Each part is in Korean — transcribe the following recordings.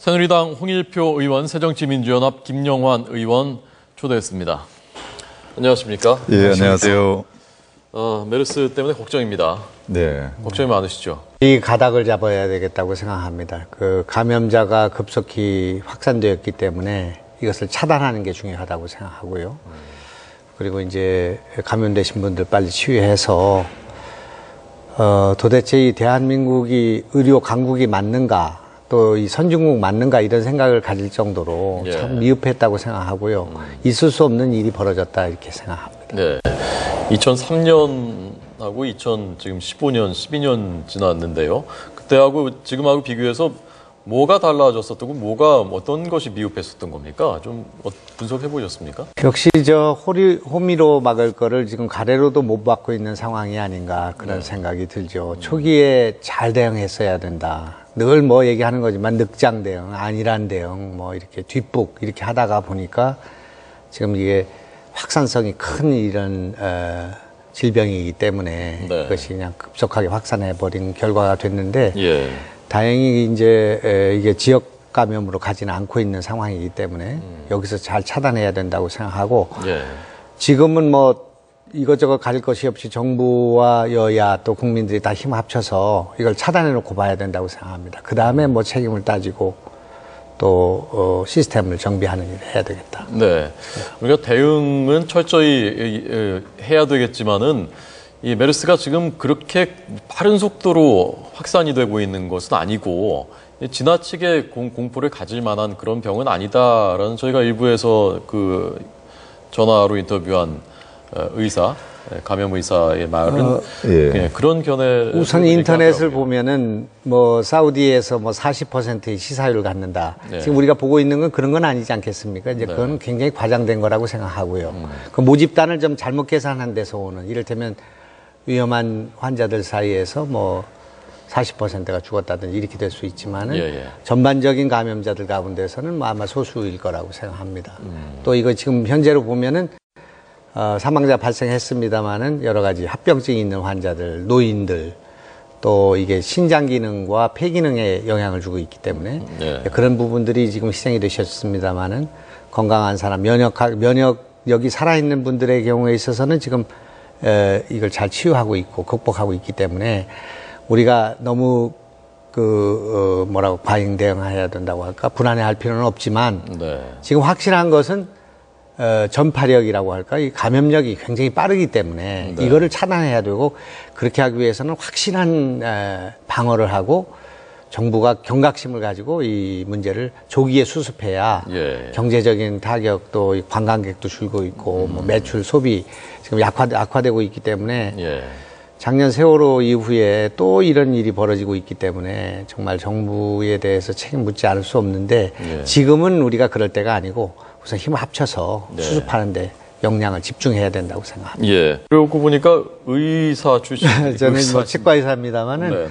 새누리당 홍일표 의원, 새정치민주연합 김영환 의원 초대했습니다. 안녕하십니까? 예, 안녕하세요. 메르스 때문에 걱정입니다. 네. 걱정이 많으시죠? 이 가닥을 잡아야 되겠다고 생각합니다. 그 감염자가 급속히 확산되었기 때문에 이것을 차단하는 게 중요하다고 생각하고요. 그리고 이제 감염되신 분들 빨리 치유해서 도대체 이 대한민국이 의료 강국이 맞는가, 또 이 선진국 맞는가 이런 생각을 가질 정도로 참 미흡했다고 생각하고요. 있을 수 없는 일이 벌어졌다 이렇게 생각합니다. 네. 2003년하고 지금 15년, 12년 지났는데요. 그때하고 지금하고 비교해서 뭐가 달라졌었던 거, 어떤 것이 미흡했었던 겁니까? 좀 분석해 보셨습니까? 역시 호미로 막을 거를 지금 가래로도 못 막고 있는 상황이 아닌가 그런 생각이 들죠. 초기에 잘 대응했어야 된다. 늘 뭐 얘기하는 거지만 늑장 대응, 안일한 대응, 뭐 이렇게 뒷북 이렇게 하다가 보니까 지금 이게 확산성이 큰 이런 질병이기 때문에 그것이 그냥 급속하게 확산해 버린 결과가 됐는데 다행히 이제 이게 지역 감염으로 가지는 않고 있는 상황이기 때문에 여기서 잘 차단해야 된다고 생각하고 지금은 뭐 이것저것 가릴 것이 없이 정부와 여야 또 국민들이 다 힘 합쳐서 이걸 차단해 놓고 봐야 된다고 생각합니다. 그 다음에 뭐 책임을 따지고 또 시스템을 정비하는 일을 해야 되겠다. 네, 우리가 대응은 철저히 해야 되겠지만은 이 메르스가 지금 그렇게 빠른 속도로 확산이 되고 있는 것은 아니고 지나치게 공포를 가질 만한 그런 병은 아니다라는 저희가 일부에서 그 전화로 인터뷰한 감염 의사의 말은 그런 견해. 우선 인터넷을 보면은 뭐 사우디에서 뭐 40%의 시사율을 갖는다. 지금 우리가 보고 있는 건 그런 건 아니지 않겠습니까? 이제 그건 굉장히 과장된 거라고 생각하고요. 그 모집단을 좀 잘못 계산한 데서 오는, 이를테면 위험한 환자들 사이에서 뭐 40%가 죽었다든지 이렇게 될 수 있지만은 전반적인 감염자들 가운데서는 뭐 아마 소수일 거라고 생각합니다. 또 이거 지금 현재로 보면은 사망자 발생했습니다마는 여러 가지 합병증이 있는 환자들, 노인들, 또 이게 신장 기능과 폐 기능에 영향을 주고 있기 때문에 그런 부분들이 지금 희생이 되셨습니다마는 건강한 사람, 면역력이 살아있는 분들의 경우에 있어서는 지금 이걸 잘 치유하고 있고 극복하고 있기 때문에 우리가 너무 과잉 대응해야 된다고 할까 불안해할 필요는 없지만 지금 확실한 것은 전파력이라고 할까, 이 감염력이 굉장히 빠르기 때문에 이거를 차단해야 되고, 그렇게 하기 위해서는 확실한 방어를 하고 정부가 경각심을 가지고 이 문제를 조기에 수습해야 경제적인 타격도, 관광객도 줄고 있고 뭐 매출, 소비 지금 악화되고 있기 때문에 작년 세월호 이후에 또 이런 일이 벌어지고 있기 때문에 정말 정부에 대해서 책임 묻지 않을 수 없는데 지금은 우리가 그럴 때가 아니고 우선 힘을 합쳐서 수습하는데 역량을 집중해야 된다고 생각합니다. 그러고 보니까 의사 출신. 저는 뭐 치과 의사입니다만은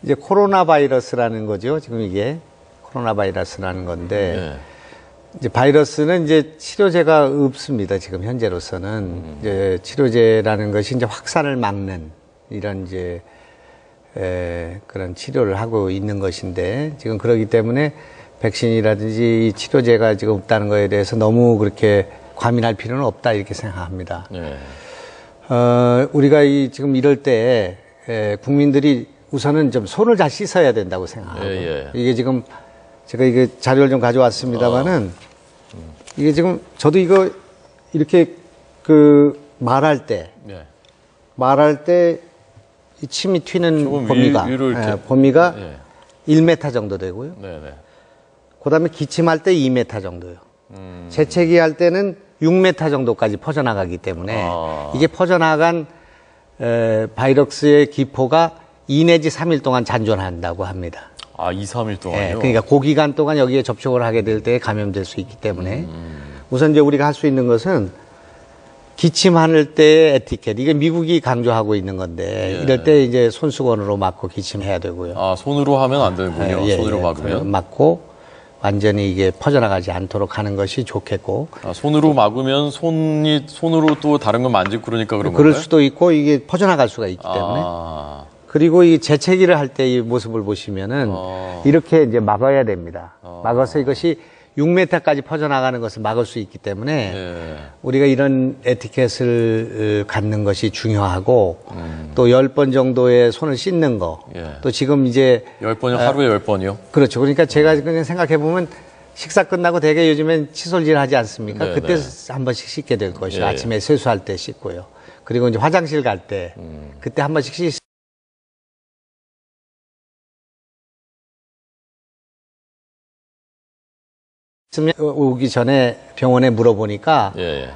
이제 코로나 바이러스라는 거죠. 지금 이게 코로나 바이러스라는 건데 이제 바이러스는 이제 치료제가 없습니다. 지금 현재로서는 이제 치료제라는 것이 이제 확산을 막는 이런 이제 그런 치료를 하고 있는 것인데 지금 그러기 때문에 백신이라든지 치료제가 지금 없다는 거에 대해서 너무 그렇게 과민할 필요는 없다 이렇게 생각합니다. 우리가 지금 이럴 때 국민들이 우선은 좀 손을 잘 씻어야 된다고 생각하고 이게 지금 제가 이게 자료를 좀 가져왔습니다만은 이게 지금 저도 이거 이렇게 말할 때 이 침이 튀는 범위가 1m 정도 되고요. 그 다음에 기침할 때 2m 정도요. 재채기 할 때는 6m 정도까지 퍼져나가기 때문에 이게 퍼져나간 바이러스의 기포가 2 내지 3일 동안 잔존한다고 합니다. 2, 3일 동안요? 그러니까 그 기간 동안 여기에 접촉을 하게 될 때 감염될 수 있기 때문에 우선 이제 우리가 할 수 있는 것은 기침할 때의 에티켓, 이게 미국이 강조하고 있는 건데 이럴 때 이제 손수건으로 막고 기침해야 되고요. 손으로 하면 안 되는군요. 손으로 막으면. 막고 완전히 이게 퍼져나가지 않도록 하는 것이 좋겠고. 손으로 막으면 손으로 또 다른 거 만지고 그러니까 그런 건가요? 그럴 수도 있고 이게 퍼져나갈 수가 있기 때문에 그리고 이 재채기를 할 때 이 모습을 보시면은 이렇게 이제 막아야 됩니다. 막아서 이것이 6m까지 퍼져나가는 것을 막을 수 있기 때문에 예. 우리가 이런 에티켓을 갖는 것이 중요하고 또 10번 정도의 손을 씻는 거. 예. 또 지금 이제 10번이요? 하루에 10번이요? 그렇죠. 그러니까 제가 그냥 생각해 보면 식사 끝나고 대개 요즘엔 칫솔질 하지 않습니까? 네, 그때 네. 한 번씩 씻게 될 것이요. 예, 아침에 세수할 때 씻고요. 그리고 이제 화장실 갈 때 그때 한 번씩 씻으면 오기 전에 병원에 물어보니까 예, 예.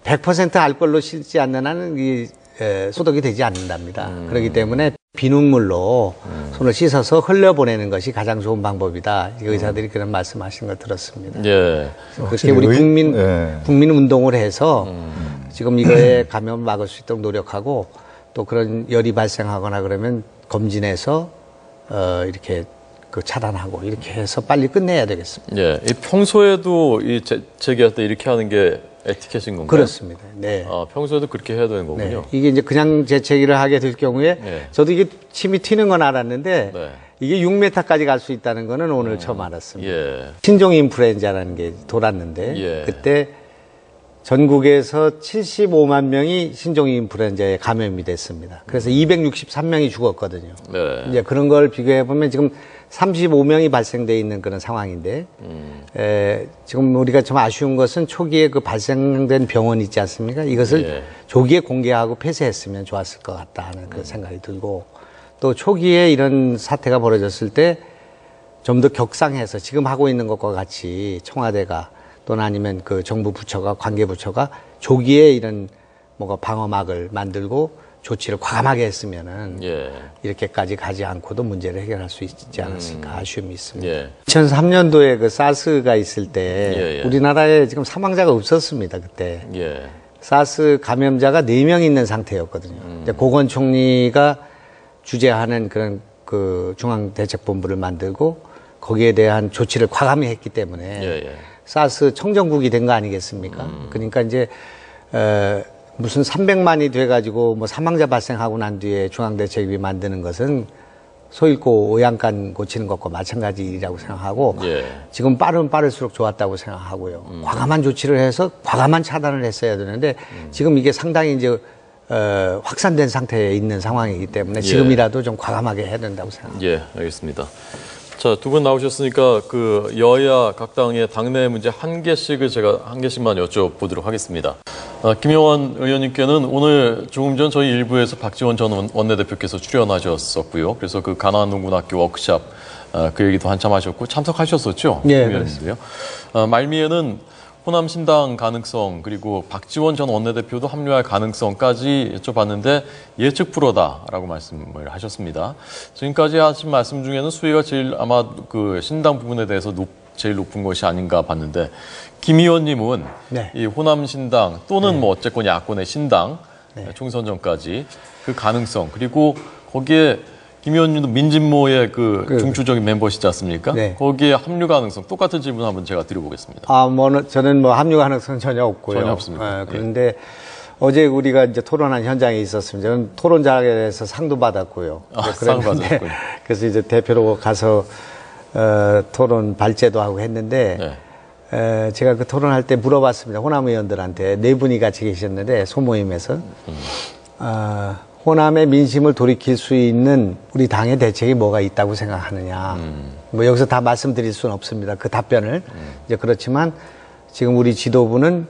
100% 알코올로 씻지 않는 한은 소독이 되지 않는답니다. 그렇기 때문에 비눗물로 손을 씻어서 흘려보내는 것이 가장 좋은 방법이다. 의사들이 그런 말씀하신 걸 들었습니다. 예. 그렇게 우리 예. 국민 운동을 해서 지금 이거에 감염을 막을 수 있도록 노력하고 또 그런 열이 발생하거나 그러면 검진해서 이렇게 차단하고 이렇게 해서 빨리 끝내야 되겠습니다. 예. 이 평소에도 이 재개할 때 이렇게 하는 게 에티켓인 건가요? 그렇습니다. 네. 아, 평소에도 그렇게 해야 되는 거군요. 네. 이게 이제 그냥 재채기를 하게 될 경우에 네. 저도 이게 침이 튀는 건 알았는데 네. 이게 6m까지 갈 수 있다는 거는 오늘 처음 알았습니다. 예. 신종 인플루엔자라는 게 돌았는데 예. 그때 전국에서 75만 명이 신종 인플루엔자에 감염이 됐습니다. 그래서 263명이 죽었거든요. 네. 이제 그런 걸 비교해 보면 지금 35명이 발생돼 있는 그런 상황인데 지금 우리가 좀 아쉬운 것은 초기에 그 발생된 병원 있지 않습니까? 이것을 예. 조기에 공개하고 폐쇄했으면 좋았을 것 같다 하는 그런 생각이 들고 또 초기에 이런 사태가 벌어졌을 때 좀 더 격상해서 지금 하고 있는 것과 같이 청와대가 또는 아니면 그 정부 부처가 관계 부처가 조기에 이런 뭐가 방어막을 만들고 조치를 과감하게 했으면은 예. 이렇게까지 가지 않고도 문제를 해결할 수 있지 않았을까 아쉬움이 있습니다. 예. 2003년도에 그 사스가 있을 때 예, 예. 우리나라에 지금 사망자가 없었습니다. 그때 예. 사스 감염자가 4명 있는 상태였거든요. 이제 고건 총리가 주재하는 그런 그 중앙대책본부를 만들고 거기에 대한 조치를 과감히 했기 때문에 예, 예. 사스 청정국이 된 거 아니겠습니까? 그러니까 이제 무슨 300만이 돼가지고 뭐 사망자 발생하고 난 뒤에 중앙대책위 만드는 것은 소 잃고 오양간 고치는 것과 마찬가지 일이라고 생각하고 예. 지금 빠르면 빠를수록 좋았다고 생각하고요. 과감한 조치를 해서 과감한 차단을 했어야 되는데 지금 이게 상당히 이제 확산된 상태에 있는 상황이기 때문에 지금이라도 좀 과감하게 해야 된다고 생각합니다. 예, 알겠습니다. 자, 두 분 나오셨으니까 그 여야 각 당의 당내 문제 한 개씩을 제가 한 개씩만 여쭤보도록 하겠습니다. 김영환 의원님께는 오늘 조금 전 저희 일부에서 박지원 전 원내대표께서 출연하셨었고요. 그래서 그 가나안농군학교 워크샵 그 얘기도 한참 하셨고 참석하셨었죠? 네, 그렇습니다. 말미에는 호남신당 가능성 그리고 박지원 전 원내대표도 합류할 가능성까지 여쭤봤는데 예측 불허다라고 말씀을 하셨습니다. 지금까지 하신 말씀 중에는 수위가 제일 아마 그 신당 부분에 대해서 제일 높은 것이 아닌가 봤는데 김 의원님은 네. 이 호남신당 또는 뭐 어쨌건 야권의 신당 네. 총선 전까지 그 가능성 그리고 거기에 김 의원님도 민진모의 그 중추적인 멤버시지 않습니까? 네. 거기에 합류 가능성 똑같은 질문 한번 제가 드려보겠습니다. 저는 뭐 합류 가능성 전혀 없고요. 전혀 없습니다. 그런데 어제 우리가 이제 토론한 현장에 있었습니다. 저는 토론장에서 상도 받았고요. 상 받았군요. 그래서 이제 대표로 가서 토론 발제도 하고 했는데 제가 그 토론할 때 물어봤습니다. 호남 의원들한테 4분이 같이 계셨는데 소모임에서 호남의 민심을 돌이킬 수 있는 우리 당의 대책이 뭐가 있다고 생각하느냐. 뭐 여기서 다 말씀드릴 수는 없습니다. 그 답변을. 이제 그렇지만 지금 우리 지도부는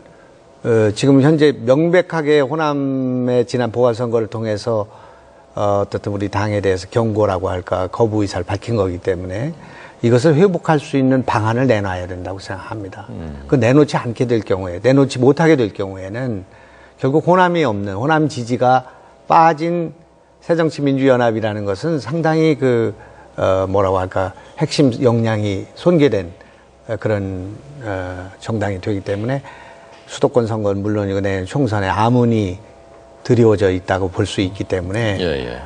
지금 현재 명백하게 호남의 지난 보궐선거를 통해서 어떻든 우리 당에 대해서 경고라고 할까 거부 의사를 밝힌 거기 때문에 이것을 회복할 수 있는 방안을 내놔야 된다고 생각합니다. 그 내놓지 않게 될 경우에, 내놓지 못하게 될 경우에는 결국 호남이 없는, 호남 지지가 빠진 새정치민주연합이라는 것은 상당히 뭐라고 할까, 핵심 역량이 손괴된 그런 정당이 되기 때문에 수도권 선거는 물론이고 내년 총선에 아문이 드리워져 있다고 볼 수 있기 때문에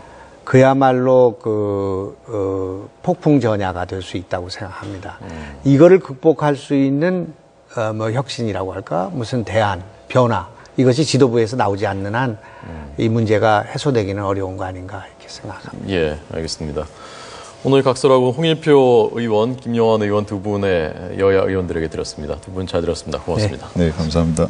그야말로 폭풍 전야가 될 수 있다고 생각합니다. 이거를 극복할 수 있는 뭐 혁신이라고 할까, 무슨 대안, 변화 이것이 지도부에서 나오지 않는 한 이 문제가 해소되기는 어려운 거 아닌가 이렇게 생각합니다. 예, 알겠습니다. 오늘 각설하고 홍일표 의원, 김영환 의원 두 분의 여야 의원들에게 드렸습니다. 두 분 잘 들었습니다. 고맙습니다. 네, 감사합니다.